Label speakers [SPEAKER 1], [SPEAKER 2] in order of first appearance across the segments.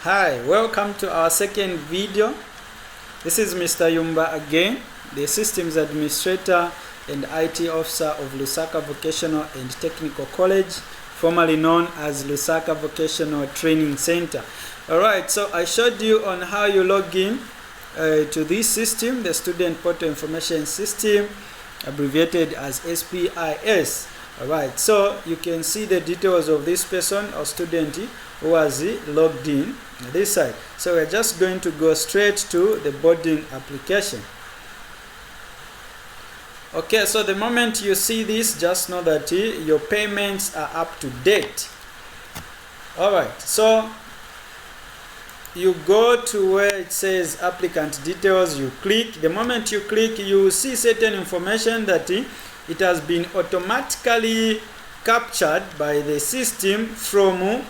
[SPEAKER 1] Hi, welcome to our second video. This is Mr. Yumba again, the Systems Administrator and IT Officer of Lusaka Vocational and Technical College, formerly known as Lusaka Vocational Training Center. Alright, so I showed you on how you log in to this system, the Student Portal Information System, abbreviated as SPIS. Alright, so you can see the details of this person or student who was logged in this side. So we're just going to go straight to the boarding application. Okay, so the moment you see this, just know that your payments are up to date. Alright, so you go to where it says applicant details, you click. The moment you click, you will see certain information that it has been automatically captured by the system from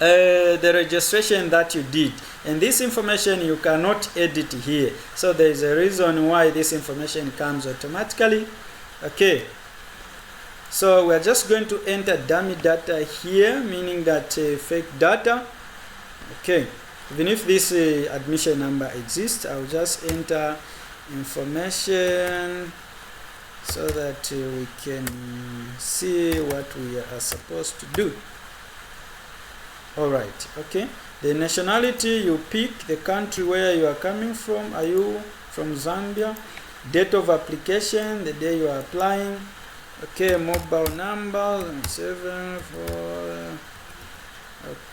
[SPEAKER 1] the registration that you did, and this information you cannot edit here. So there is a reason why this information comes automatically. Okay, so we're just going to enter dummy data here, meaning that fake data. Okay, even if this admission number exists, I'll just enter information so that we can see what we are supposed to do. Alright, okay. The nationality, you pick the country where you are coming from. Are you from Zambia? Date of application, the day you are applying. Okay, mobile number, 74.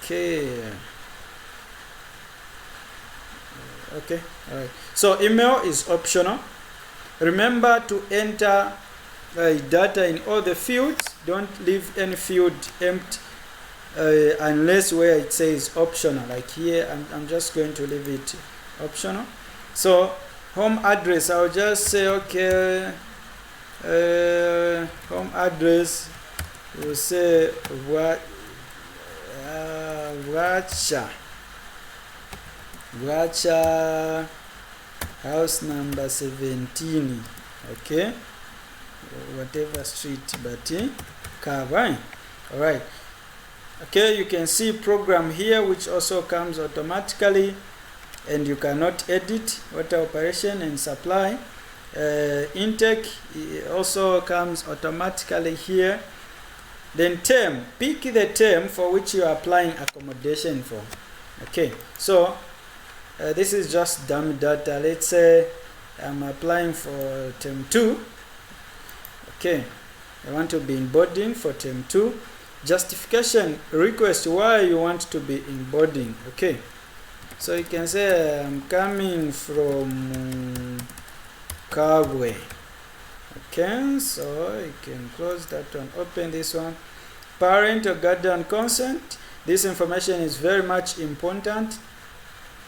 [SPEAKER 1] Okay. Okay, alright. So email is optional. Remember to enter data in all the fields. Don't leave any field empty unless where it says optional. Like here, I'm just going to leave it optional. So home address, I'll just say okay, home address, we'll say Wacha house number 17. Okay, whatever street, but Kavai. Alright. Okay, you can see program here which also comes automatically, and you cannot edit. Water operation and supply. Intake also comes automatically here. Then term, pick the term for which you are applying accommodation for. Okay, so this is just dummy data. Let's say I'm applying for term 2. Okay, I want to be in boarding for term 2. Justification, request why you want to be in boarding. Okay, so you can say I'm coming from Kabwe. Okay, so you can close that one, open this one. Parent or guardian consent, this information is very much important.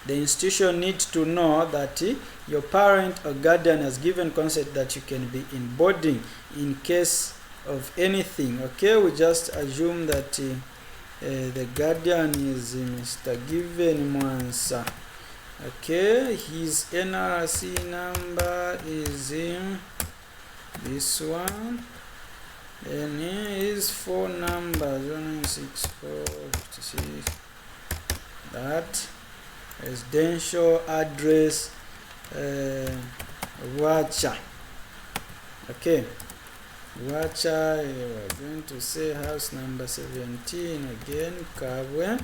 [SPEAKER 1] The institution needs to know that your parent or guardian has given consent that you can be in boarding in case of anything. Okay, we just assume that the guardian is Mr. Given Mwansa. Okay, his NRC number is this one, and his phone number 096456. That residential address Wacha. Okay, Wacha, we're going to say house number 17 again, Kabwe,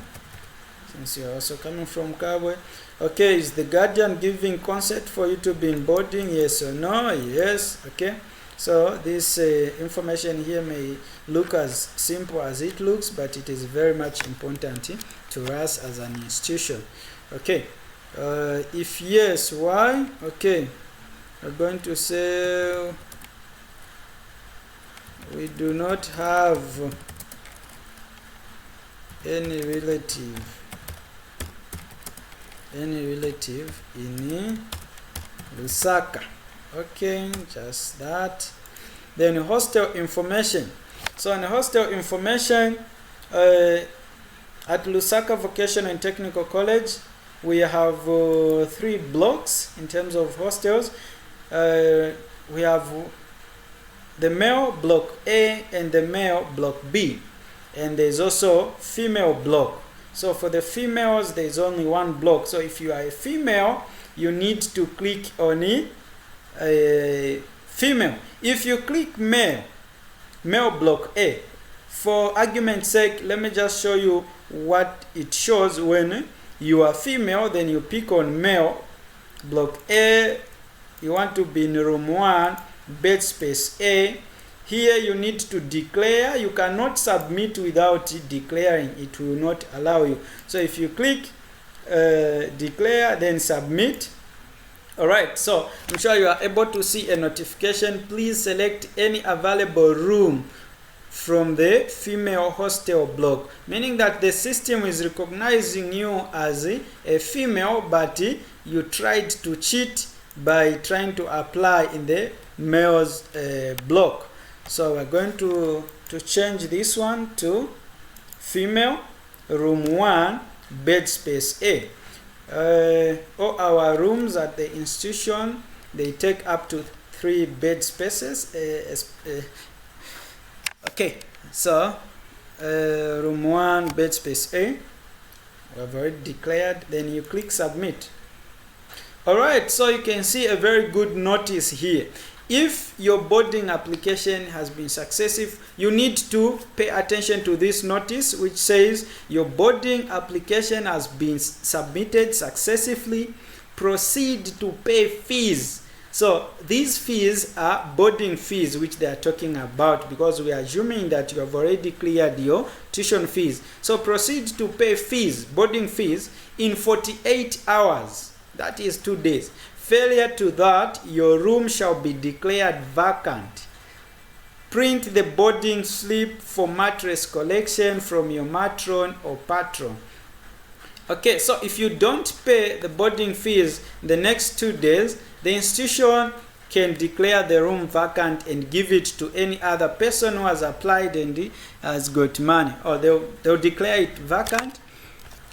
[SPEAKER 1] since you're also coming from Kabwe. Okay, is the guardian giving consent for you to be in boarding? Yes or no? Yes. Okay, so this information here may look as simple as it looks, but it is very much important to us as an institution. Okay, if yes, why? Okay, we're going to say we do not have any relative in Lusaka. Okay, just that. Then hostel information. So in hostel information, at Lusaka Vocational and Technical College, we have 3 blocks in terms of hostels. We have the male block A and the male block B, and there's also female block. So for the females, there is only one block. So if you are a female, you need to click on a female. If you click male block A, for argument's sake, let me just show you what it shows when you are female. Then you pick on male block A. You want to be in room 1, bed space A. Here you need to declare. You cannot submit without declaring. It will not allow you. So if you click declare, then submit. Alright, so I'm sure you are able to see a notification. Please select any available room from the female hostel block, meaning that the system is recognizing you as a female, but you tried to cheat by trying to apply in the males block. So we're going to change this one to female, room 1, bed space A. All our rooms at the institution, they take up to 3 bed spaces. Okay, so room 1, bed space A, we have already declared. Then you click submit. Alright, so you can see a very good notice here. If your boarding application has been successful, you need to pay attention to this notice which says your boarding application has been submitted successfully. Proceed to pay fees. So these fees are boarding fees which they are talking about, because we are assuming that you have already cleared your tuition fees. So proceed to pay fees, boarding fees, in 48 hours. That is 2 days. Failure to that, your room shall be declared vacant. Print the boarding slip for mattress collection from your matron or patron. Okay, so if you don't pay the boarding fees the next 2 days, the institution can declare the room vacant and give it to any other person who has applied and has got money. Or they'll declare it vacant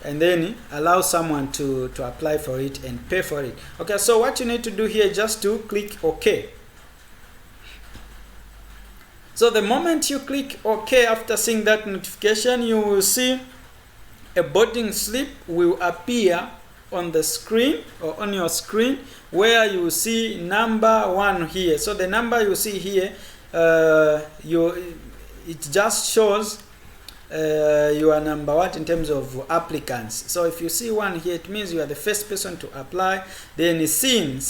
[SPEAKER 1] and then allow someone to apply for it and pay for it. Okay, so what you need to do here is just to click OK. So the moment you click OK, after seeing that notification, you will see a boarding slip will appear on the screen or on your screen, where you will see number 1 here. So the number you see here, it just shows you are number what in terms of applicants. So if you see 1 here, it means you are the first person to apply. Then SIN,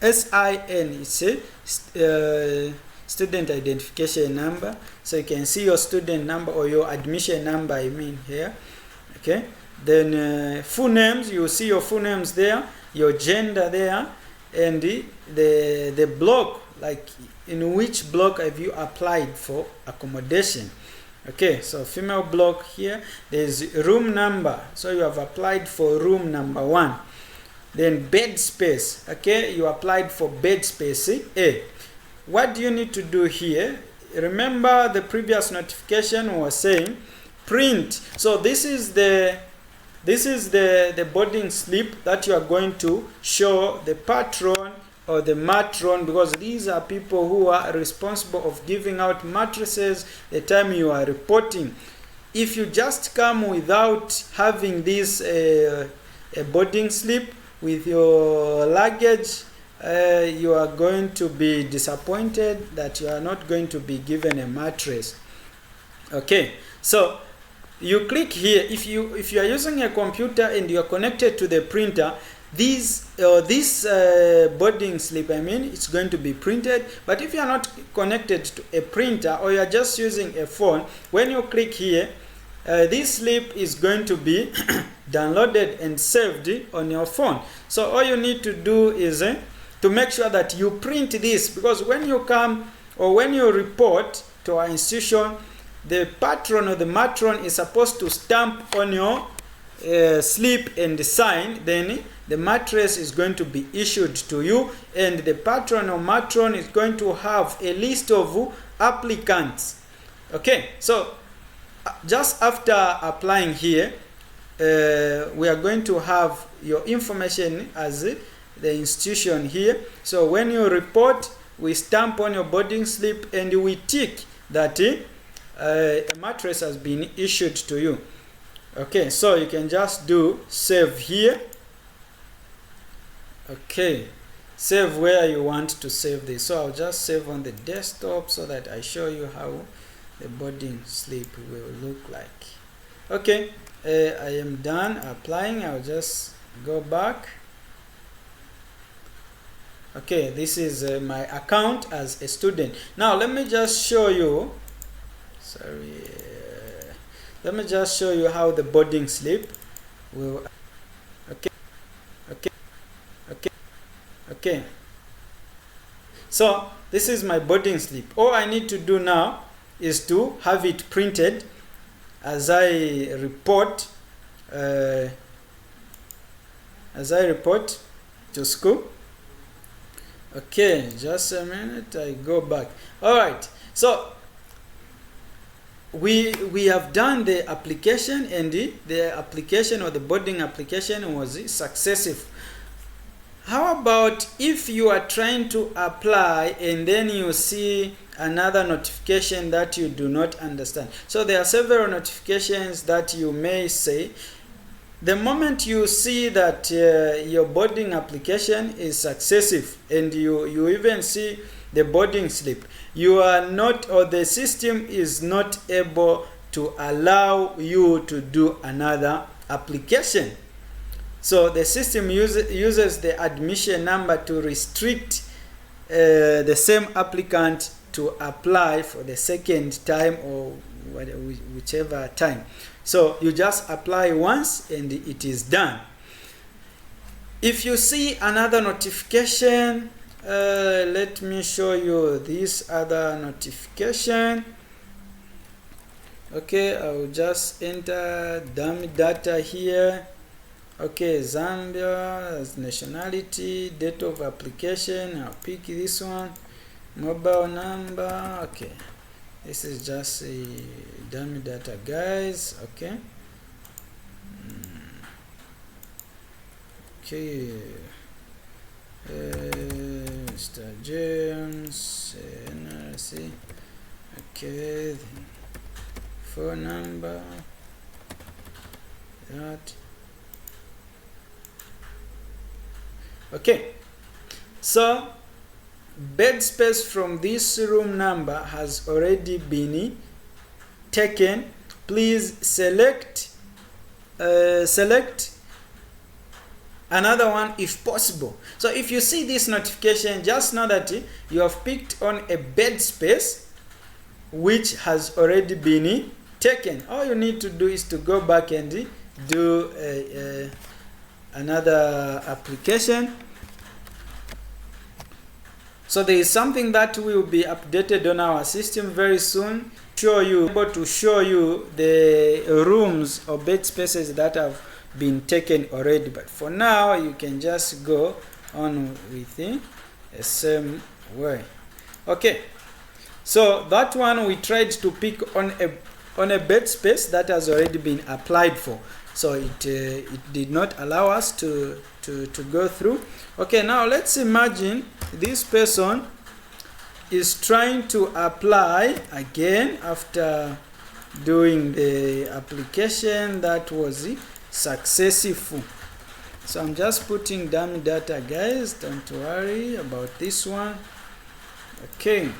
[SPEAKER 1] S-I-N, it's a student identification number. So you can see your student number or your admission number, I mean here. Okay. Then full names, you see your full names there, your gender there, and the block, like in which block have you applied for accommodation. Okay, so female block here, there's room number, so you have applied for room number 1. Then bed space, okay, you applied for bed space A. What do you need to do here? Remember the previous notification was saying print. So this is the boarding slip that you are going to show the patron or the matron, because these are people who are responsible of giving out mattresses the time you are reporting. If you just come without having this a boarding slip with your luggage, you are going to be disappointed that you are not going to be given a mattress. Okay, so you click here. If you are using a computer and you are connected to the printer, this boarding slip, I mean, it's going to be printed. But if you are not connected to a printer or you are just using a phone, when you click here, this slip is going to be downloaded and saved on your phone. So all you need to do is to make sure that you print this, because when you come or when you report to our institution, the patron or the matron is supposed to stamp on your slip and sign. Then the mattress is going to be issued to you, and the patron or matron is going to have a list of applicants. Okay, so just after applying here, we are going to have your information as the institution here. So when you report, we stamp on your boarding slip and we tick that a mattress has been issued to you. Okay, so you can just do save here. Okay, save where you want to save this. So I'll just save on the desktop so that I show you how the boarding slip will look like. Okay, I am done applying. I'll just go back. Okay, this is my account as a student. Now let me just show you, let me just show you how the boarding slip will, okay. So this is my boarding slip. All I need to do now is to have it printed as I report to school. Okay, just a minute, I go back. All right, so we have done the application, and the application or the boarding application was successful. How about if you are trying to apply and then you see another notification that you do not understand? So there are several notifications that you may say. The moment you see that your boarding application is successful and you even see the boarding slip, you are not, or the system is not able to allow you to do another application. So the system uses the admission number to restrict the same applicant to apply for the second time or whichever time. So you just apply once and it is done. If you see another notification, let me show you this other notification. Okay, I will just enter dummy data here. Okay, Zambia as nationality, date of application, I'll pick this one, mobile number. Okay, this is just a dummy data, guys. Okay. Okay, Mr. James, NRC. Okay, phone number, that. Okay, so bed space from this room number has already been taken. Please select another one if possible. So if you see this notification, just know that you have picked on a bed space which has already been taken. All you need to do is to go back and do another application. So there is something that will be updated on our system very soon. Able to show you the rooms or bed spaces that have been taken already, but for now you can just go on with the same way. Okay, so that one we tried to pick on a bed space that has already been applied for, so it did not allow us to go through. Okay, now let's imagine this person is trying to apply again after doing the application that was successful. So I'm just putting dummy data, guys, don't worry about this one. Okay,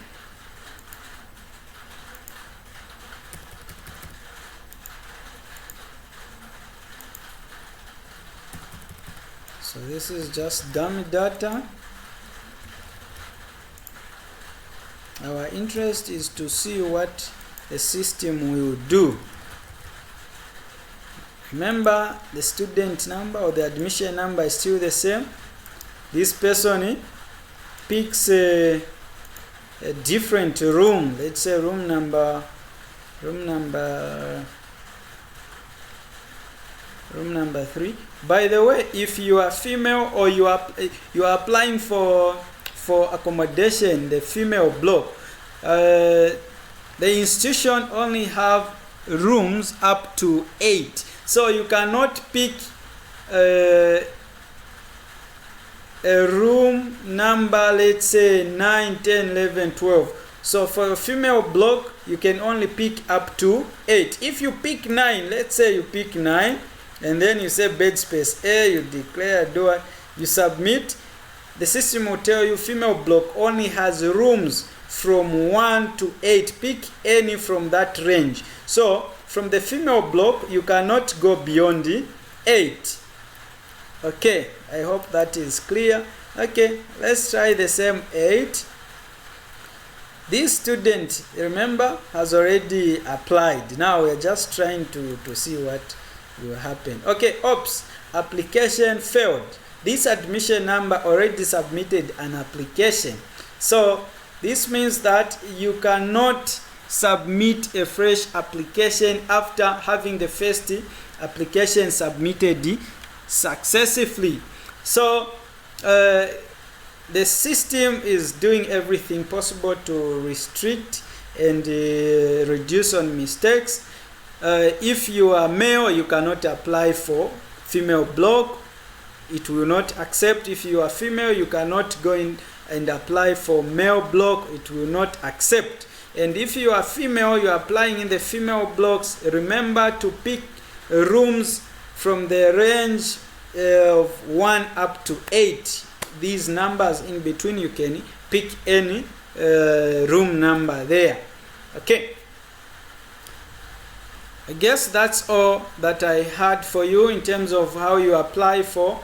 [SPEAKER 1] so this is just dummy data. Our interest is to see what the system will do. Remember, the student number or the admission number is still the same. This person picks a different room. Let's say room number 3. By the way, if you are female or you are applying for accommodation, the female block, the institution only have rooms up to 8, so you cannot pick a room number, let's say 9, 10, 11, 12. So for a female block, you can only pick up to 8. If you pick 9, let's say you pick 9, and then you say bed space A, you declare a door, you submit, the system will tell you female block only has rooms from 1 to 8. Pick any from that range. So from the female block, you cannot go beyond 8. Okay, I hope that is clear. Okay, let's try the same 8. This student, remember, has already applied. Now we're just trying to see what will happen. Okay, oops, application failed. This admission number already submitted an application. So this means that you cannot submit a fresh application after having the first application submitted successfully. So the system is doing everything possible to restrict and reduce on mistakes. If you are male, you cannot apply for female block. It will not accept. If you are female, you cannot go in and apply for male block. It will not accept. And if you are female, you are applying in the female blocks, remember to pick rooms from the range of 1 up to 8. These numbers in between, you can pick any room number there. Okay, I guess that's all that I had for you in terms of how you apply for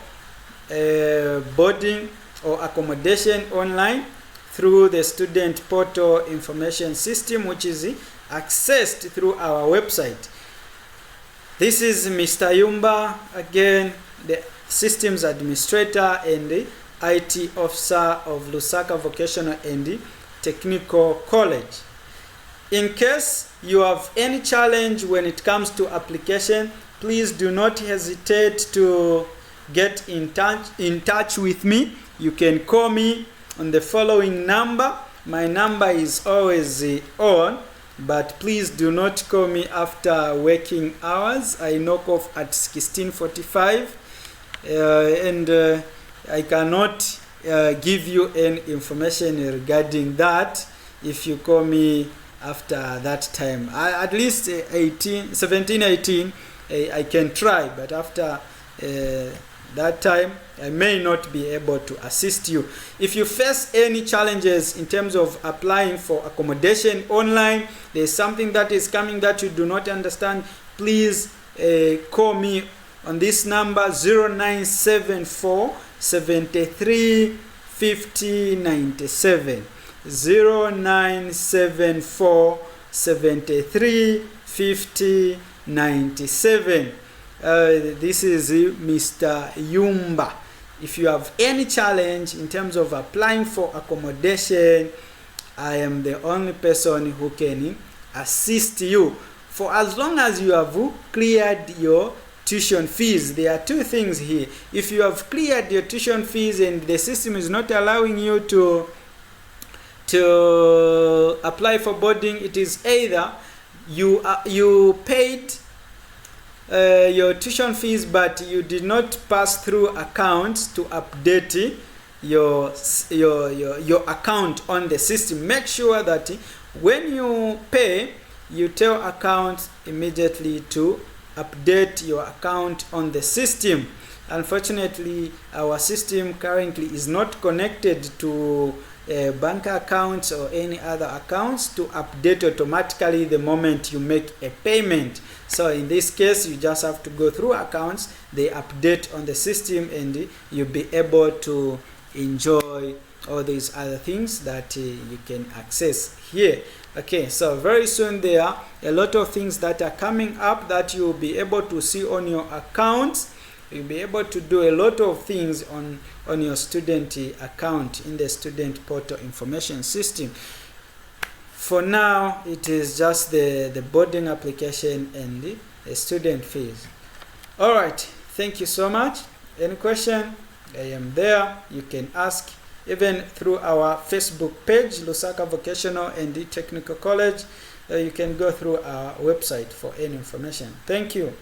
[SPEAKER 1] boarding or accommodation online through the student portal information system, which is accessed through our website. This is Mr. Yumba, again, the systems administrator and the IT officer of Lusaka Vocational and Technical College. In case you have any challenge when it comes to application, please do not hesitate to get in touch with me. You can call me on the following number. My number is always on, but please do not call me after working hours. I knock off at 16:45, and I cannot give you any information regarding that if you call me after that time. At least 17, 18, I can try, but after that time, I may not be able to assist you. If you face any challenges in terms of applying for accommodation online, there's something that is coming that you do not understand, please call me on this number 0974 73 50 97. 0974 73 50 97. This is Mr. Yumba. If you have any challenge in terms of applying for accommodation, I am the only person who can assist you. For as long as you have cleared your tuition fees, there are two things here. If you have cleared your tuition fees and the system is not allowing you to apply for boarding, it is either you paid your tuition fees, but you did not pass through accounts to update your account on the system. Make sure that when you pay, you tell account immediately to update your account on the system. Unfortunately, our system currently is not connected to bank accounts or any other accounts to update automatically the moment you make a payment. So in this case, you just have to go through accounts, they update on the system, and you'll be able to enjoy all these other things that you can access here. Okay, so very soon there are a lot of things that are coming up that you'll be able to see on your accounts. You'll be able to do a lot of things on your student account in the student portal information system. For now, it is just the boarding application and the student fees. All right, thank you so much. Any question? I am there. You can ask even through our Facebook page, Lusaka Vocational and Technical College. You can go through our website for any information. Thank you.